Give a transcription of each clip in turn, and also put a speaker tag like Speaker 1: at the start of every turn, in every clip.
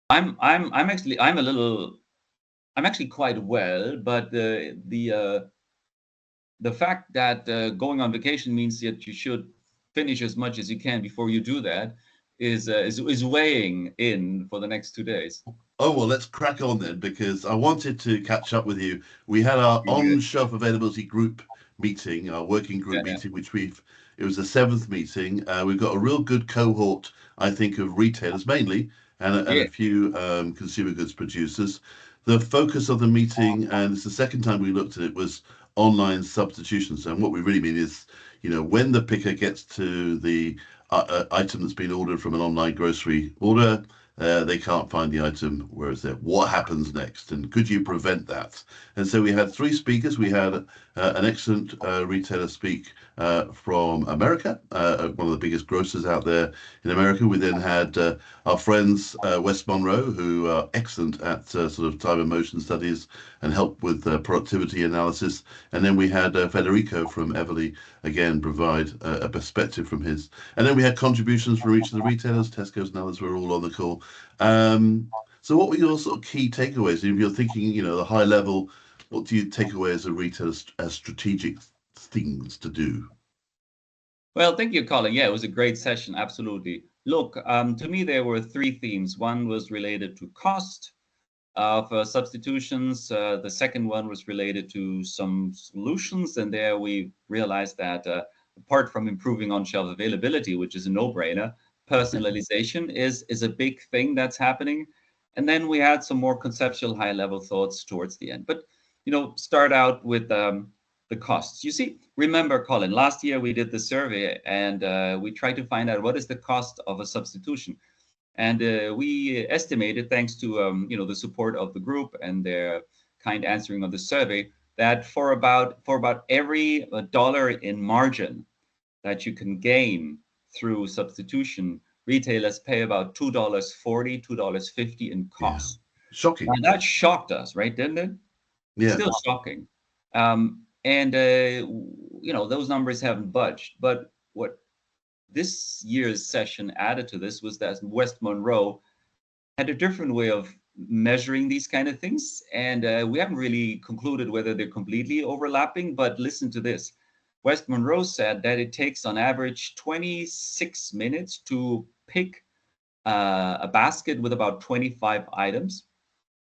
Speaker 1: I'm actually quite well, but the fact that going on vacation means that you should finish as much as you can before you do that is weighing in for the next 2 days.
Speaker 2: Oh, well, let's crack on then, because I wanted to catch up with you. We had our
Speaker 1: Really good.
Speaker 2: on-shelf availability group meeting, our working group
Speaker 1: Yeah,
Speaker 2: meeting, it was the seventh meeting. We've got a real good cohort, I think, of retailers mainly, and
Speaker 1: yeah,
Speaker 2: a few consumer goods producers. The focus of the meeting, and it's the second time we looked at it, was online substitutions. And what we really mean is, when the picker gets to the item that's been ordered from an online grocery order, they can't find the item where it's there. What happens next? And could you prevent that? And so we had three speakers. We had an excellent retailer speak from America, one of the biggest grocers out there in America. We then had our friends West Monroe, who are excellent at sort of time and motion studies and help with productivity analysis. And then we had Federico from Everly again provide a perspective from his. And then we had contributions from each of the retailers. Tesco's and others were all on the call. So what were your sort of key takeaways? If you're thinking, the high level, what do you take away as a retailer as strategic things to do?
Speaker 1: well, thank you, Colin. Yeah, it was a great session. Absolutely. Look, to me, there were three themes. One was related to cost of substitutions. The second one was related to some solutions. And there we realized that apart from improving on-shelf availability, which is a no-brainer, personalization is a big thing that's happening. And then we had some more conceptual high-level thoughts towards the end. But, start out with the costs. You see, remember, Colin, last year we did the survey and we tried to find out what is the cost of a substitution. And we estimated, thanks to the support of the group and their kind answering of the survey, that for about every dollar in margin that you can gain through substitution, retailers pay about $2.40, $2.50 in
Speaker 2: Yeah.
Speaker 1: costs. Now
Speaker 2: Shocking.
Speaker 1: that shocked us, right? Didn't it?
Speaker 2: Yeah.
Speaker 1: Still shocking. And those numbers haven't budged. But what this year's session added to this was that West Monroe had a different way of measuring these kind of things. And we haven't really concluded whether they're completely overlapping, but listen to this. West Monroe said that it takes on average 26 minutes to pick a basket with about 25 items.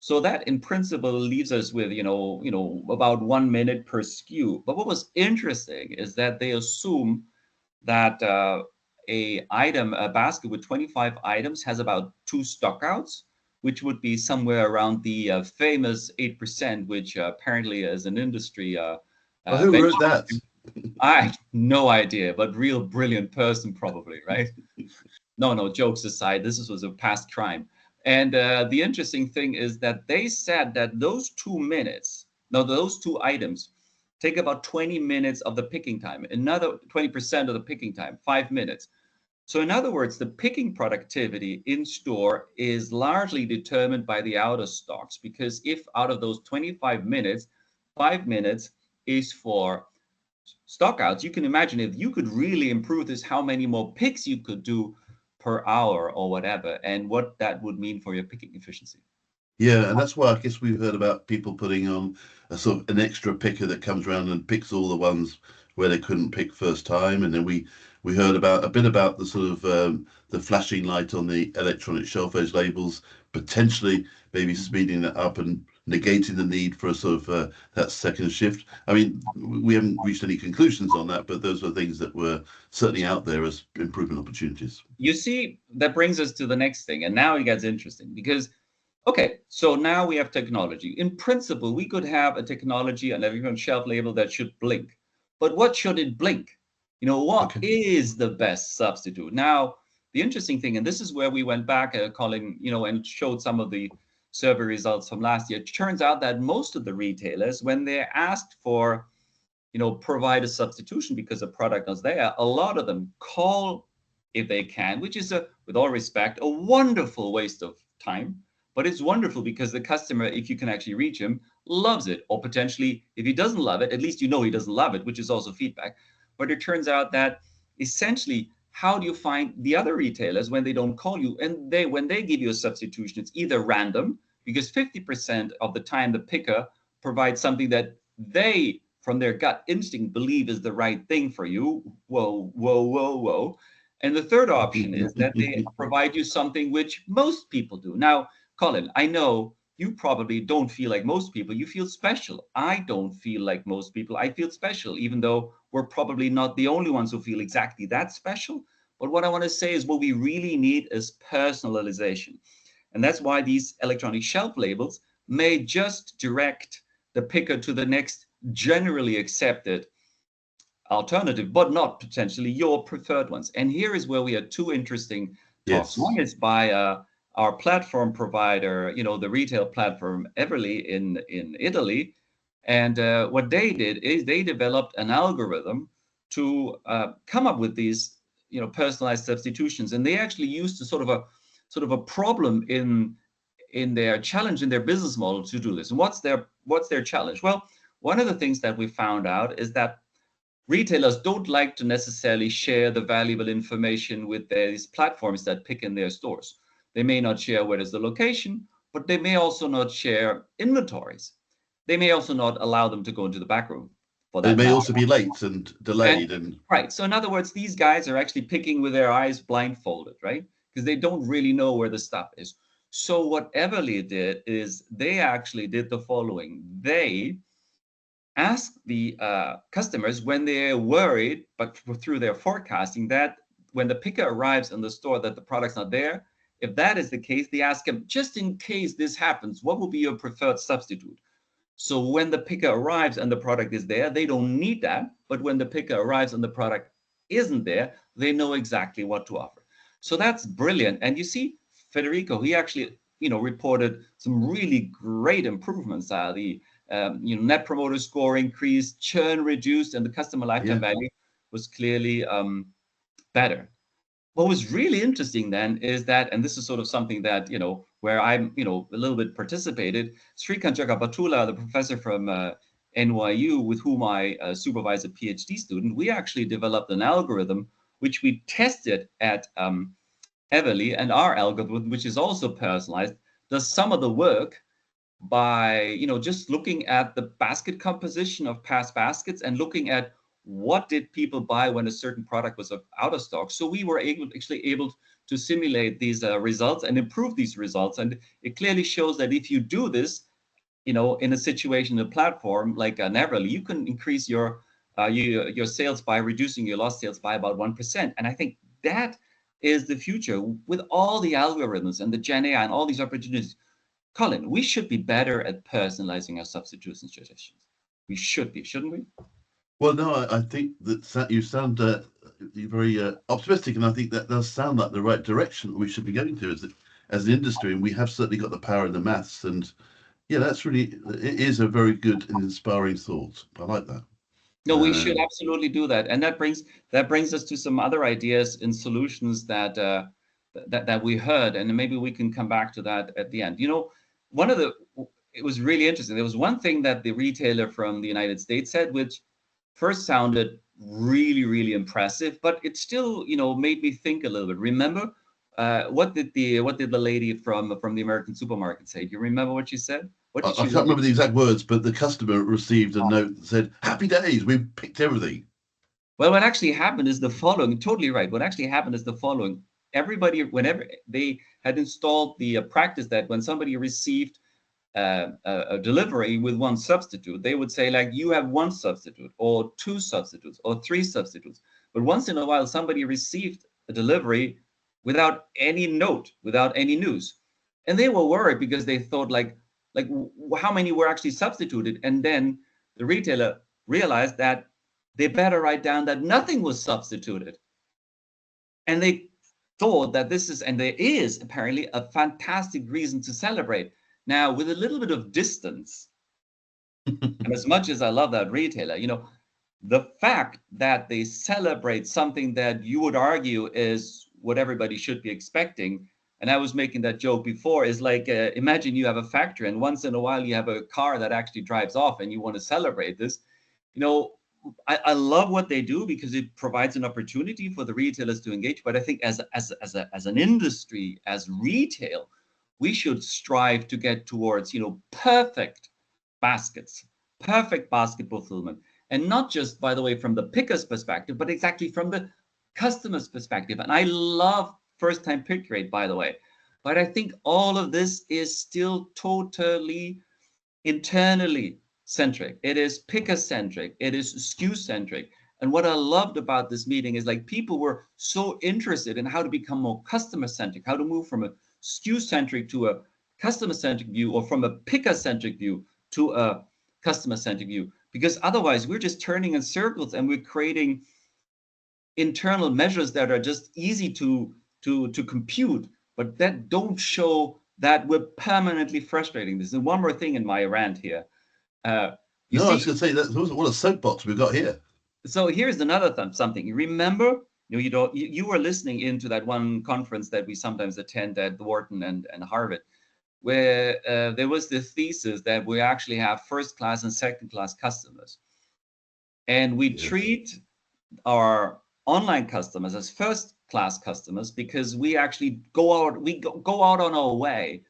Speaker 1: So that in principle leaves us with, about 1 minute per SKU. But what was interesting is that they assume that a basket with 25 items has about two stockouts, which would be somewhere around the famous 8%, which apparently is an industry
Speaker 2: Well, who wrote that?
Speaker 1: benchmark. I have no idea, but real brilliant person probably, right? No, no, jokes aside, this was a past crime. And the interesting thing is that they said that those two items take about 20 minutes of the picking time, another 20% of the picking time, 5 minutes. So, in other words, the picking productivity in store is largely determined by the out of stocks, because if out of those 25 minutes, 5 minutes is for stockouts, you can imagine if you could really improve this, how many more picks you could do per hour or whatever, and what that would mean for your picking efficiency.
Speaker 2: Yeah, and that's why I guess we've heard about people putting on a sort of an extra picker that comes around and picks all the ones where they couldn't pick first time, and then we heard about a bit about the sort of the flashing light on the electronic shelf edge labels, potentially maybe speeding that up and negating the need for a sort of that second shift. I mean, we haven't reached any conclusions on that, but those were things that were certainly out there as improvement opportunities.
Speaker 1: You see, that brings us to the next thing, and now it gets interesting because, okay, so now we have technology. In principle, we could have a technology and every shelf label that should blink. But what should it blink? What
Speaker 2: Okay.
Speaker 1: is the best substitute? Now, the interesting thing, and this is where we went back, Colin, and showed some of the survey results from last year. It turns out that most of the retailers, when they're asked for, provide a substitution because a product is there, a lot of them call if they can, which is, with all respect, a wonderful waste of time. But it's wonderful because the customer, if you can actually reach him, loves it. Or potentially, if he doesn't love it, at least he doesn't love it, which is also feedback. But it turns out that essentially how do you find the other retailers when they don't call you? And when they give you a substitution, it's either random, because 50% of the time the picker provides something that they, from their gut instinct, believe is the right thing for you. Whoa, whoa, whoa, whoa. And the third option is that they provide you something which most people do. Now, Colin, I know you probably don't feel like most people. You feel special. I don't feel like most people. I feel special, even though we're probably not the only ones who feel exactly that special. But what I want to say is what we really need is personalization. And that's why these electronic shelf labels may just direct the picker to the next generally accepted alternative, but not potentially your preferred ones. And here is where we had two interesting talks.
Speaker 2: Yes.
Speaker 1: One is by our platform provider, the retail platform Everly in Italy. And what they did is they developed an algorithm to come up with these, personalized substitutions. And they actually used a sort of a problem in their challenge in their business model to do this. And what's their challenge? Well, one of the things that we found out is that retailers don't like to necessarily share the valuable information with these platforms that pick in their stores. They may not share where is the location, but they may also not share inventories. They may also not allow them to go into the back room for
Speaker 2: It
Speaker 1: that
Speaker 2: may
Speaker 1: matter.
Speaker 2: also be late and
Speaker 1: And
Speaker 2: delayed. And
Speaker 1: right. So in other words, these guys are actually picking with their eyes blindfolded, right? Because they don't really know where the stuff is. So what Everly did is they actually did the following. They ask the customers when they're worried, but through their forecasting, that when the picker arrives in the store that the product's not there. If that is the case, they ask them, just in case this happens, what would be your preferred substitute? So when the picker arrives and the product is there, they don't need that. But when the picker arrives and the product isn't there, they know exactly what to offer. So that's brilliant. And you see, Federico, he actually, reported some really great improvements. The net promoter score increased, churn reduced, and the customer lifetime
Speaker 2: yeah,
Speaker 1: value was clearly better. What was really interesting then is that, and this is sort of something that, where I'm, a little bit participated, Srikant Jagapatula, the professor from NYU, with whom I supervise a PhD student, we actually developed an algorithm which we tested at Everly, and our algorithm, which is also personalized, does some of the work by just looking at the basket composition of past baskets and looking at what did people buy when a certain product was out of stock. So we were actually able to simulate these results and improve these results. And it clearly shows that if you do this, in a situation, a platform like Neverly, you can increase your sales by reducing your lost sales by about 1%. And I think that is the future with all the algorithms and the Gen AI and all these opportunities. Colin, we should be better at personalizing our substitution suggestions. We should be, shouldn't we?
Speaker 2: well, no, I think that you sound you're very optimistic, and I think that does sound like the right direction that we should be going to as an industry. And we have certainly got the power in the maths, and yeah, it is a very good and inspiring thought. I like that.
Speaker 1: No, we should
Speaker 2: Um,
Speaker 1: absolutely do that, and that brings us to some other ideas and solutions that we heard, and maybe we can come back to that at the end. One of the it was really interesting. There was one thing that the retailer from the United States said, which first sounded really, really impressive, but it still, made me think a little bit. Remember, what did the lady from the American supermarket say? Do you remember what she said? What did
Speaker 2: I
Speaker 1: she
Speaker 2: can't
Speaker 1: want?
Speaker 2: remember the exact words, but the customer received a note that said, "Happy days, we've picked everything."
Speaker 1: Well, what actually happened is the following. Totally right. What actually happened is the following. Everybody, whenever they had installed the practice that when somebody received a delivery with one substitute, they would say like, you have one substitute or two substitutes or three substitutes. But once in a while, somebody received a delivery without any note, without any news. And they were worried because they thought like how many were actually substituted? And then the retailer realized that they better write down that nothing was substituted. And they thought that this is, and there is apparently a fantastic reason to celebrate. Now, with a little bit of distance, and as much as I love that retailer, the fact that they celebrate something that you would argue is what everybody should be expecting, and I was making that joke before, is like, imagine you have a factory and once in a while you have a car that actually drives off and you want to celebrate this. You know, I love what they do because it provides an opportunity for the retailers to engage. But I think as an industry, as retail, we should strive to get towards, perfect baskets, perfect basket fulfillment. And not just, by the way, from the picker's perspective, but exactly from the customer's perspective. And I love first time pick rate, by the way. But I think all of this is still totally internally centric. It is picker centric. It is SKU centric. And what I loved about this meeting is like people were so interested in how to become more customer centric, how to move from a SKU centric to a customer centric view, or from a picker centric view to a customer centric view. Because otherwise we're just turning in circles and we're creating internal measures that are just easy to compute, but that don't show that we're permanently frustrating this. And one more thing in my rant here. You
Speaker 2: No, I
Speaker 1: see,
Speaker 2: was going to say that what a soapbox we've got here.
Speaker 1: so here's another something. You remember, you were listening into that one conference that we sometimes attend at Wharton and Harvard, where there was the thesis that we actually have first class and second class customers. And we treat our online customers as first class customers because we actually go out on our way.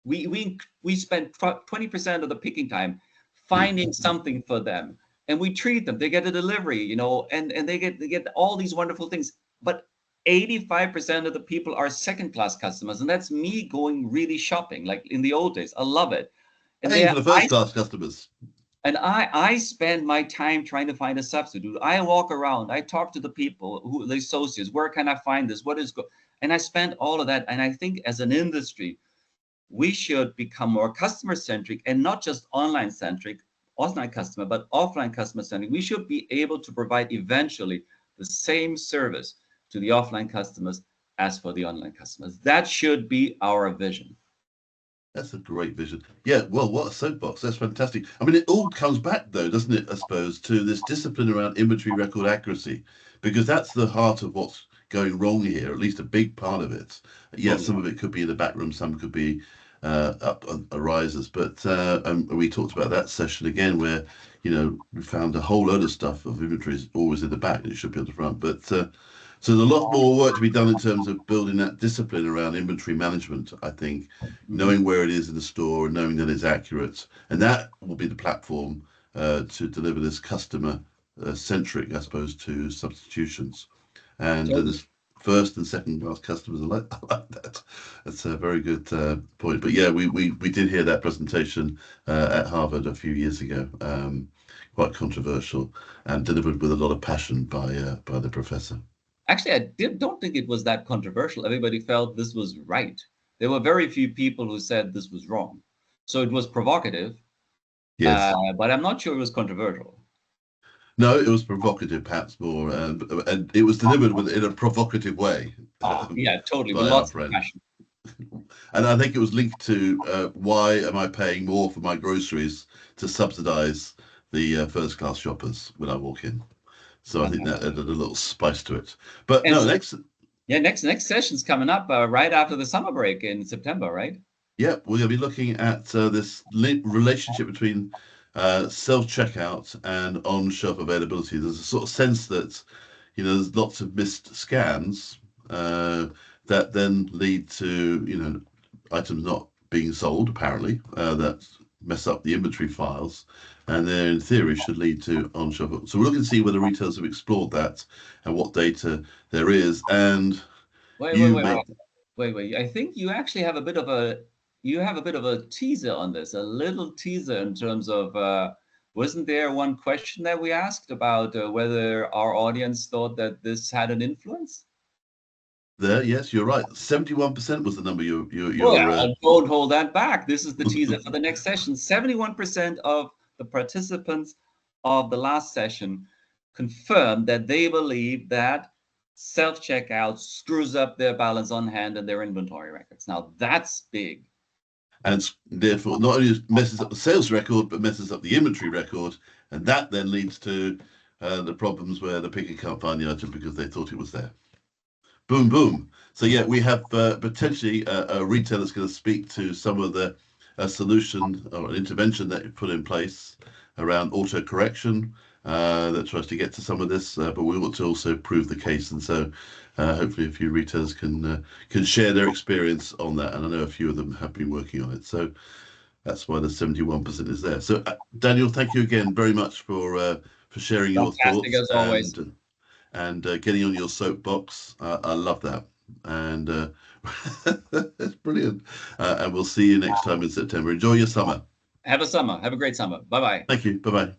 Speaker 1: We spend 20% of the picking time finding something for them, and we treat them. They get a delivery, and they get all these wonderful things. But 85% of the people are second class customers, and that's me going really shopping like in the old days. I love it. And
Speaker 2: Paying for the first class customers.
Speaker 1: And I spend my time trying to find a substitute. I walk around, I talk to the people, the associates, where can I find this? And I spend all of that. And I think as an industry, we should become more customer centric, and not just online centric, online customer, but offline customer centric. We should be able to provide eventually the same service to the offline customers as for the online customers. That should be our vision.
Speaker 2: That's a great vision. Yeah, well, what a soapbox. That's fantastic. I mean, it all comes back, though, doesn't it, I suppose, to this discipline around inventory record accuracy, because that's the heart of what's going wrong here, at least a big part of it. Yes, some of it could be in the back room, some could be up on risers. But we talked about that session again where, we found a whole load of stuff of inventories always in the back, and it should be on the front. But so there's a lot more work to be done in terms of building that discipline around inventory management, I think, knowing where it is in the store and knowing that it's accurate. And that will be the platform to deliver this customer centric, I suppose, to substitutions. And there's first and second class customers. I like that. That's a very good point. But yeah, we did hear that presentation at Harvard a few years ago. Quite controversial and delivered with a lot of passion by the professor.
Speaker 1: Actually, I don't think it was that controversial. Everybody felt this was right. There were very few people who said this was wrong. So it was provocative,
Speaker 2: yes,
Speaker 1: but I'm not sure it was controversial.
Speaker 2: No, it was provocative, perhaps more, and it was delivered in a provocative way.
Speaker 1: Yeah, totally, with lots of passion.
Speaker 2: And I think it was linked to why am I paying more for my groceries to subsidise the first class shoppers when I walk in? So I think that added a little spice to it. But no,
Speaker 1: next session's coming up right after the summer break in September, right?
Speaker 2: Yeah, we're going to be looking at this relationship between self-checkout and on-shelf availability. There's a sort of sense that, there's lots of missed scans that then lead to, items not being sold, apparently, that mess up the inventory files, and then in theory should lead to on-shelf. So we're looking to see whether retailers have explored that and what data there is. And
Speaker 1: wait. I think you actually have a bit of a teaser on this, a little teaser in terms of wasn't there one question that we asked about whether our audience thought that this had an influence?
Speaker 2: Yes, you're right. 71% was the number you.
Speaker 1: Don't hold that back. This is the teaser for the next session. 71% of the participants of the last session confirmed that they believe that self-checkout screws up their balance on hand and their inventory records. Now that's big.
Speaker 2: And therefore not only messes up the sales record, but messes up the inventory record. And that then leads to the problems where the picker can't find the item because they thought it was there. Boom, boom. So yeah, we have potentially a retailer that's going to speak to some of the solution or an intervention that you put in place around auto correction that tries to get to some of this, but we want to also prove the case. And so hopefully a few retailers can share their experience on that. And I know a few of them have been working on it. So that's why the 71% is there. So Daniel, thank you again very much for sharing your
Speaker 1: Fantastic
Speaker 2: thoughts
Speaker 1: as always.
Speaker 2: and getting on your soapbox. I love that. And it's brilliant. And we'll see you next time in September. Enjoy your summer.
Speaker 1: Have a great summer. Bye bye.
Speaker 2: Thank you. Bye bye.